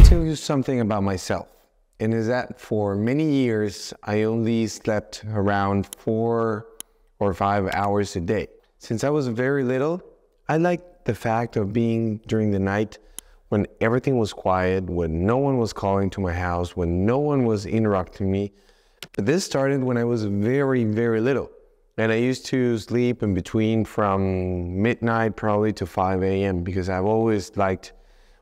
tell you something about myself, and is that for many years, I only slept around 4 or 5 hours a day. Since I was very little, I liked the fact of being during the night when everything was quiet, when no one was calling to my house, when no one was interrupting me. But this started when I was very, very little. And I used to sleep in between from midnight probably to 5 a.m. because I've always liked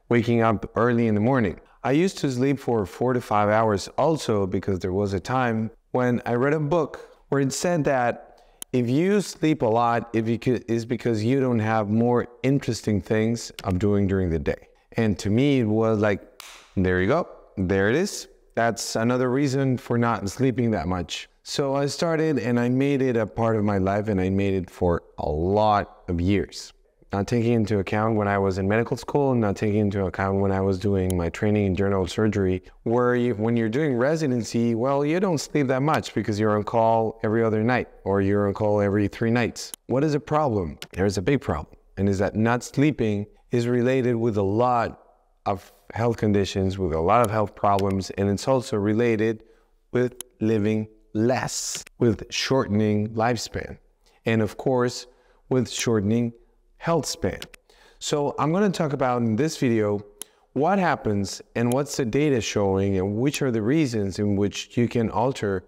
waking up early in the morning. I used to sleep for 4 to 5 hours also because there was a time when I read a book where it said that if you sleep a lot, it's because you don't have more interesting things of doing during the day. And to me, it was like, there you go, there it is. That's another reason for not sleeping that much. So I started and I made it a part of my life, and I made it for a lot of years. Not taking into account when I was in medical school, not taking into account when I was doing my training in general surgery, where when you're doing residency, well, you don't sleep that much because you're on call every other night or you're on call every 3 nights. What is a problem? There's a big problem, and is that not sleeping is related with a lot of health conditions, with a lot of health problems, and it's also related with living less, with shortening lifespan, and of course, with shortening health span. So I'm going to talk about in this video what happens and what's the data showing and which are the reasons in which you can alter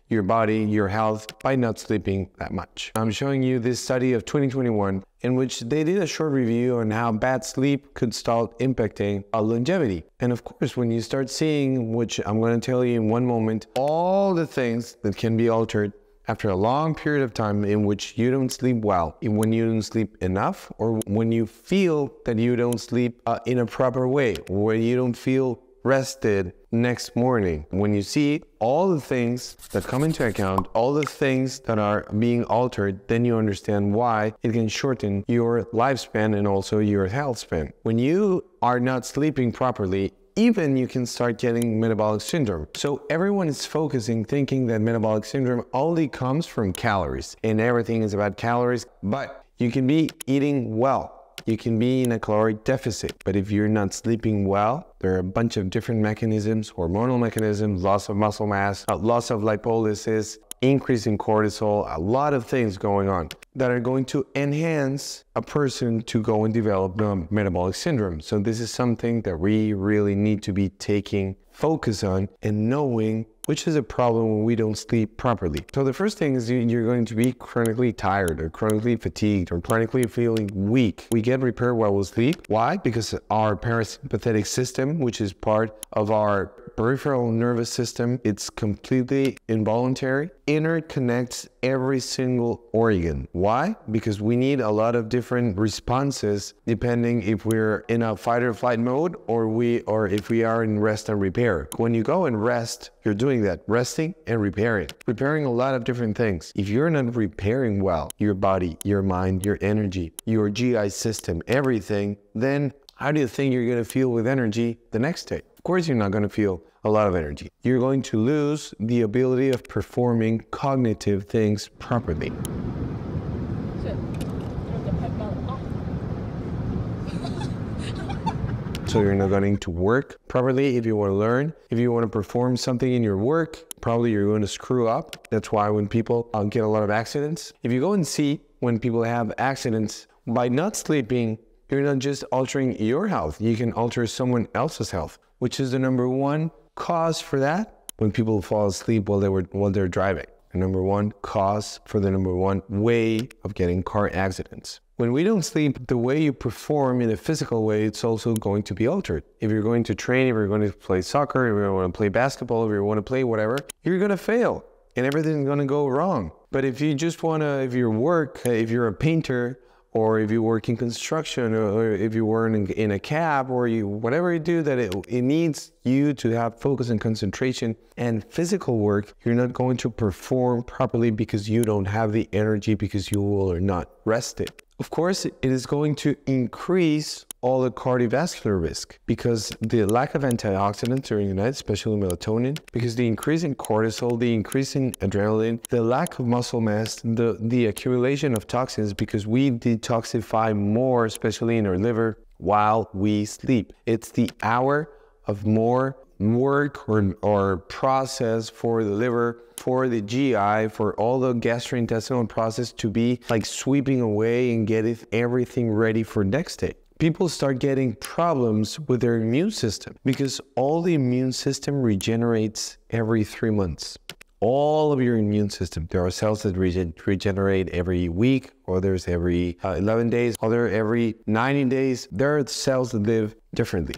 your body, your health by not sleeping that much. I'm showing you this study of 2021 in which they did a short review on how bad sleep could start impacting our longevity. And of course, when you start seeing, which I'm going to tell you in one moment, all the things that can be altered after a long period of time in which you don't sleep well, when you don't sleep enough, or when you feel that you don't sleep in a proper way, where you don't feel rested next morning. When you see all the things that come into account, all the things that are being altered, then you understand why it can shorten your lifespan and also your health span. When you are not sleeping properly, even you can start getting metabolic syndrome. So everyone is focusing, thinking that metabolic syndrome only comes from calories and everything is about calories, but you can be eating well. You can be in a caloric deficit, but if you're not sleeping well, there are a bunch of different mechanisms, hormonal mechanisms, loss of muscle mass, loss of lipolysis, increase in cortisol, a lot of things going on that are going to enhance a person to go and develop metabolic syndrome. So this is something that we really need to be taking focus on and knowing which is a problem when we don't sleep properly. So the first thing is you're going to be chronically tired or chronically fatigued or chronically feeling weak. We get repaired while we sleep. Why? Because our parasympathetic system, which is part of our peripheral nervous system, it's completely involuntary. Interconnects every single organ. Why? Because we need a lot of different responses depending if we're in a fight or flight mode or if we are in rest and repair. When you go and rest, you're doing that, resting and repairing. Repairing a lot of different things. If you're not repairing well your body, your mind, your energy, your GI system, everything, then how do you think you're going to feel with energy the next day? Of course, you're not going to feel a lot of energy. You're going to lose the ability of performing cognitive things properly. So you're not going to work properly if you want to learn. If you want to perform something in your work, probably you're going to screw up. That's why when people get a lot of accidents. If you go and see when people have accidents, by not sleeping, you're not just altering your health, you can alter someone else's health, which is the #1 cause for that when people fall asleep while they're driving. The #1 cause for the #1 way of getting car accidents. When we don't sleep, the way you perform in a physical way, it's also going to be altered. If you're going to train, if you're going to play soccer, if you want to play basketball, if you want to play whatever, you're going to fail and everything's going to go wrong. But if you just want to, if you're a painter, or if you work in construction, or if you work in a cab, or whatever you do, that it needs you to have focus and concentration and physical work, you're not going to perform properly because you don't have the energy, because you are not rested. Of course, it is going to increase all the cardiovascular risk because the lack of antioxidants during the night, especially melatonin, because the increase in cortisol, the increase in adrenaline, the lack of muscle mass, the accumulation of toxins, because we detoxify more, especially in our liver, while we sleep. It's the hour of more work or process for the liver, for the GI, for all the gastrointestinal process to be like sweeping away and getting everything ready for next day. People start getting problems with their immune system because all the immune system regenerates every 3 months. All of your immune system. There are cells that regenerate every week, others every 11 days, other every 90 days. There are cells that live differently.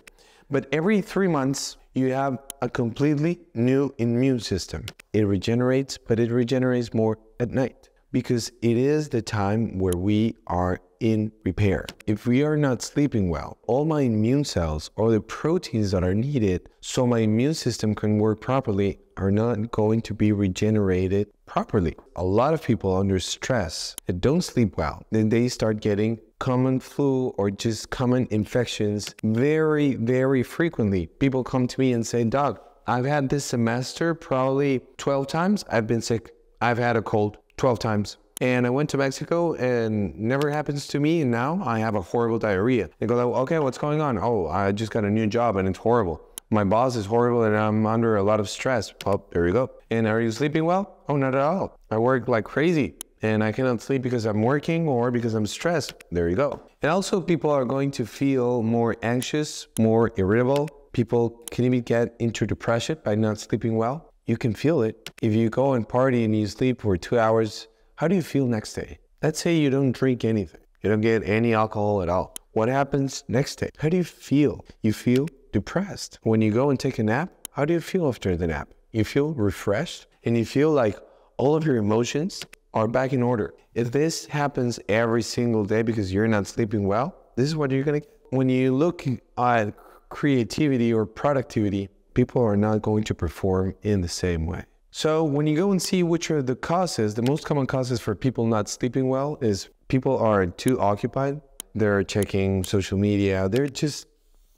But every 3 months, you have a completely new immune system. It regenerates, but it regenerates more at night because it is the time where we are in repair. If we are not sleeping well, all my immune cells or the proteins that are needed so my immune system can work properly are not going to be regenerated properly. A lot of people under stress that don't sleep well, then they start getting common flu or just common infections very, very frequently. People come to me and say, Doc, I've had this semester probably 12 times. I've been sick. I've had a cold 12 times. And I went to Mexico and never happens to me. And now I have a horrible diarrhea. They go, okay, what's going on? Oh, I just got a new job and it's horrible. My boss is horrible and I'm under a lot of stress. Oh, there you go. And are you sleeping well? Oh, not at all. I work like crazy and I cannot sleep because I'm working or because I'm stressed. There you go. And also people are going to feel more anxious, more irritable. People can even get into depression by not sleeping well. You can feel it. If you go and party and you sleep for 2 hours, how do you feel next day? Let's say you don't drink anything. You don't get any alcohol at all. What happens next day? How do you feel? You feel depressed. When you go and take a nap, how do you feel after the nap? You feel refreshed and you feel like all of your emotions are back in order. If this happens every single day because you're not sleeping well, this is what you're gonna get. When you look at creativity or productivity, people are not going to perform in the same way. So when you go and see which are the causes, the most common causes for people not sleeping well is people are too occupied. They're checking social media.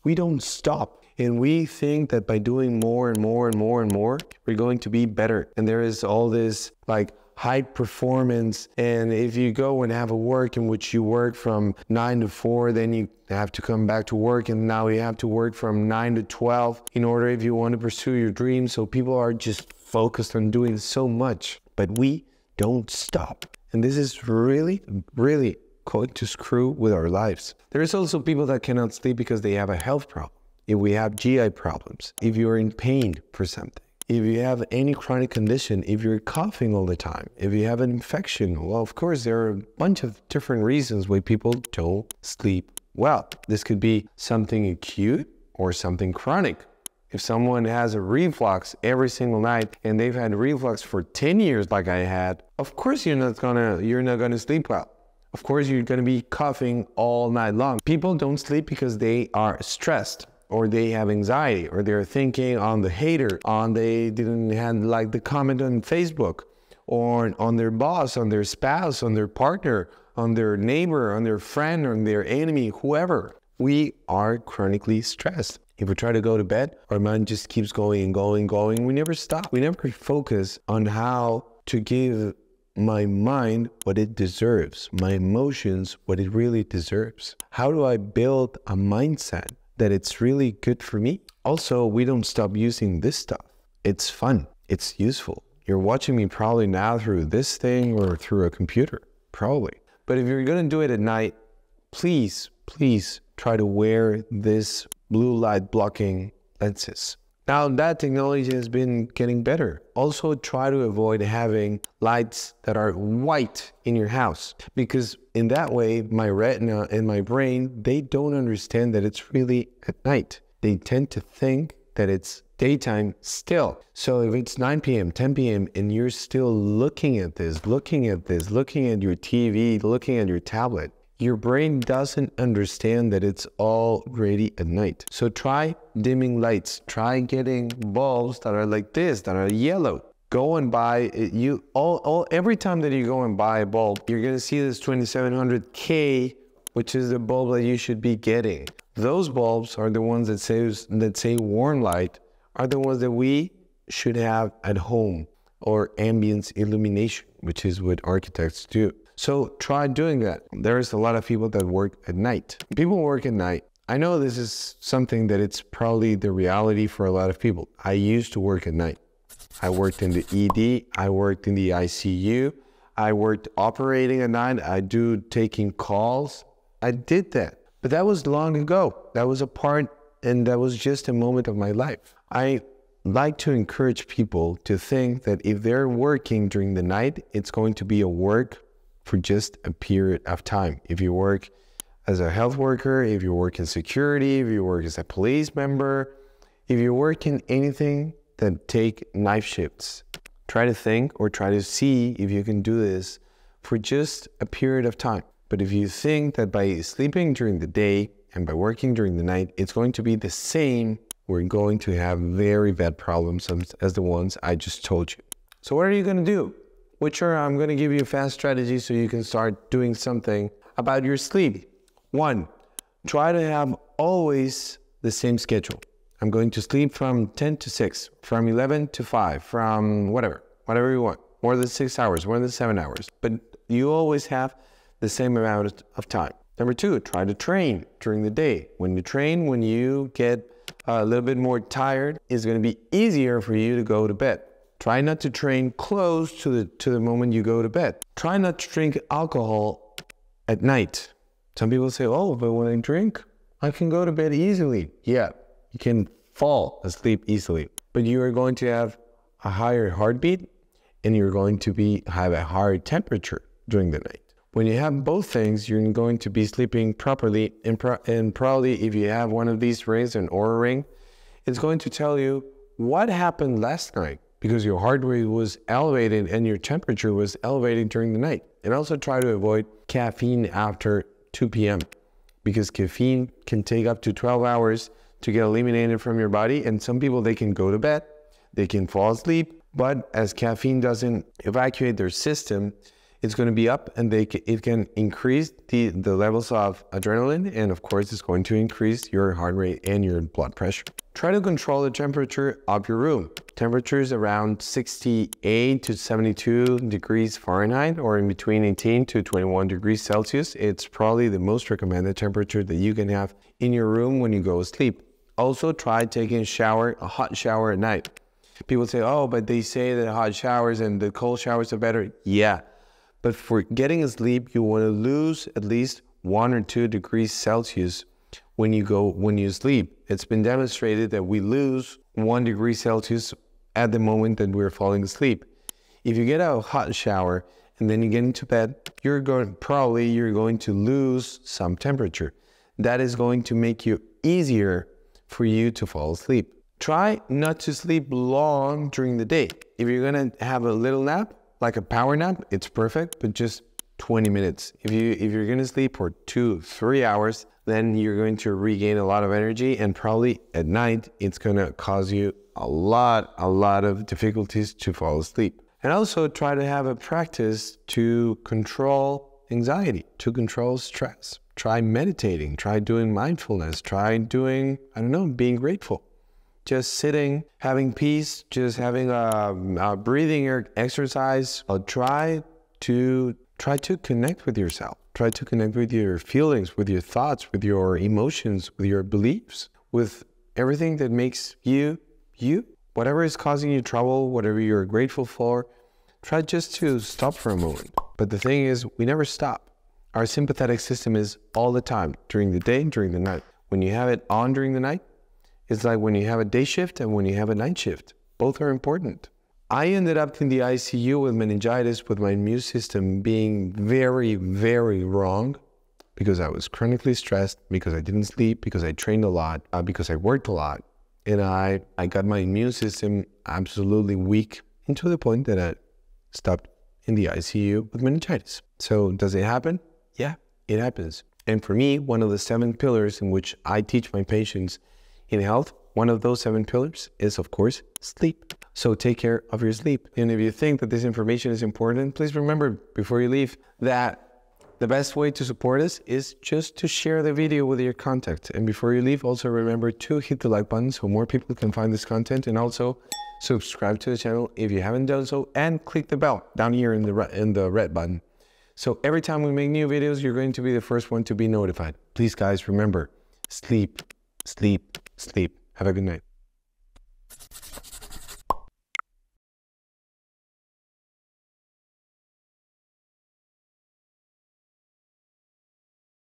We don't stop. And we think that by doing more and more and more and more, we're going to be better. And there is all this like high performance. And if you go and have a work in which you work from 9 to 4, then you have to come back to work. And now you have to work from 9 to 12 in order if you want to pursue your dreams. So people are just focused on doing so much, but we don't stop. And this is really, really going to screw with our lives. There's also people that cannot sleep because they have a health problem. If we have GI problems, if you're in pain for something, if you have any chronic condition, if you're coughing all the time, if you have an infection, well, of course, there are a bunch of different reasons why people don't sleep well. This could be something acute or something chronic. If someone has a reflux every single night and they've had reflux for 10 years like I had, of course you're not gonna sleep well. Of course you're gonna be coughing all night long. People don't sleep because they are stressed or they have anxiety or they're thinking on the hater, they didn't have like the comment on Facebook or on their boss, on their spouse, on their partner, on their neighbor, on their friend, on their enemy, whoever. We are chronically stressed. If we try to go to bed, our mind just keeps going and going and going. We never stop. We never focus on how to give my mind what it deserves, my emotions what it really deserves. How do I build a mindset that it's really good for me? Also, we don't stop using this stuff. It's fun. It's useful. You're watching me probably now through this thing or through a computer, probably. But if you're going to do it at night, please, please try to wear this blue light blocking lenses. Now that technology has been getting better. Also try to avoid having lights that are white in your house because in that way, my retina and my brain, they don't understand that it's really at night. They tend to think that it's daytime still. So if it's 9 p.m., 10 p.m. and you're still looking at this, looking at your TV, looking at your tablet, your brain doesn't understand that it's already at night. So try dimming lights. Try getting bulbs that are like this, that are yellow. Go and buy every time that you go and buy a bulb, you're gonna see this 2700K, which is the bulb that you should be getting. Those bulbs are the ones that say warm light, are the ones that we should have at home, or ambience illumination, which is what architects do. So try doing that. There's a lot of people that work at night. People work at night. I know this is something that it's probably the reality for a lot of people. I used to work at night. I worked in the ED, I worked in the ICU, I worked operating at night, I do taking calls. I did that, but that was long ago. That was a part, and that was just a moment of my life. I like to encourage people to think that if they're working during the night, it's going to be a work for just a period of time. If you work as a health worker, if you work in security, if you work as a police member, if you work in anything that take night shifts, try to think or try to see if you can do this for just a period of time. But if you think that by sleeping during the day and by working during the night, it's going to be the same, we're going to have very bad problems as the ones I just told you. So what are you going to do? I'm going to give you a fast strategy so you can start doing something about your sleep. 1, try to have always the same schedule. I'm going to sleep from 10 to 6, from 11 to 5, from whatever you want. More than 6 hours, more than 7 hours. But you always have the same amount of time. Number 2, try to train during the day. When you train, when you get a little bit more tired, it's going to be easier for you to go to bed. Try not to train close to the moment you go to bed. Try not to drink alcohol at night. Some people say, oh, but when I drink, I can go to bed easily. Yeah, you can fall asleep easily, but you are going to have a higher heartbeat and you're going to have a higher temperature during the night. When you have both things, you're going to be sleeping properly, and probably if you have one of these rings, an Oura ring, it's going to tell you what happened last night because your heart rate was elevated and your temperature was elevated during the night. And also try to avoid caffeine after 2 p.m. because caffeine can take up to 12 hours to get eliminated from your body. And some people, they can go to bed, they can fall asleep, but as caffeine doesn't evacuate their system, it's going to be up and it can increase the levels of adrenaline, and of course it's going to increase your heart rate and your blood pressure. Try to control the temperature of your room. Temperatures around 68 to 72 degrees Fahrenheit or in between 18 to 21 degrees Celsius. It's probably the most recommended temperature that you can have in your room when you go to sleep. Also try taking a hot shower at night. People say, oh, but they say that hot showers and the cold showers are better. Yeah. But for getting sleep, you want to lose at least 1 or 2 degrees Celsius when you sleep. It's been demonstrated that we lose 1 degree Celsius at the moment that we're falling asleep. If you get a hot shower and then you get into bed, you're going to lose some temperature. That is going to make it easier for you to fall asleep. Try not to sleep long during the day. If you're going to have a little nap, like a power nap, it's perfect, but just 20 minutes. If you're going to sleep for 2-3 hours, then you're going to regain a lot of energy, and probably at night, it's going to cause you a lot of difficulties to fall asleep. And also try to have a practice to control anxiety, to control stress. Try meditating, try doing mindfulness, try doing, being grateful. Just sitting, having peace, just having a breathing exercise. Try to connect with yourself. Try to connect with your feelings, with your thoughts, with your emotions, with your beliefs, with everything that makes you, you. Whatever is causing you trouble, whatever you're grateful for, try just to stop for a moment. But the thing is, we never stop. Our sympathetic system is all the time, during the day, during the night. When you have it on during the night, it's like when you have a day shift and when you have a night shift. Both are important. I ended up in the ICU with meningitis, with my immune system being very, very wrong because I was chronically stressed, because I didn't sleep, because I trained a lot, because I worked a lot. And I got my immune system absolutely weak, and to the point that I stopped in the ICU with meningitis. So does it happen? Yeah, it happens. And for me, one of the 7 pillars in which I teach my patients in health, one of those 7 pillars is, of course, sleep. So take care of your sleep. And if you think that this information is important, please remember before you leave that the best way to support us is just to share the video with your contacts. And before you leave, also remember to hit the like button so more people can find this content, and also subscribe to the channel if you haven't done so, and click the bell down here in the red button. So every time we make new videos, you're going to be the first one to be notified. Please, guys, remember, Sleep, sleep, sleep. Have a good night.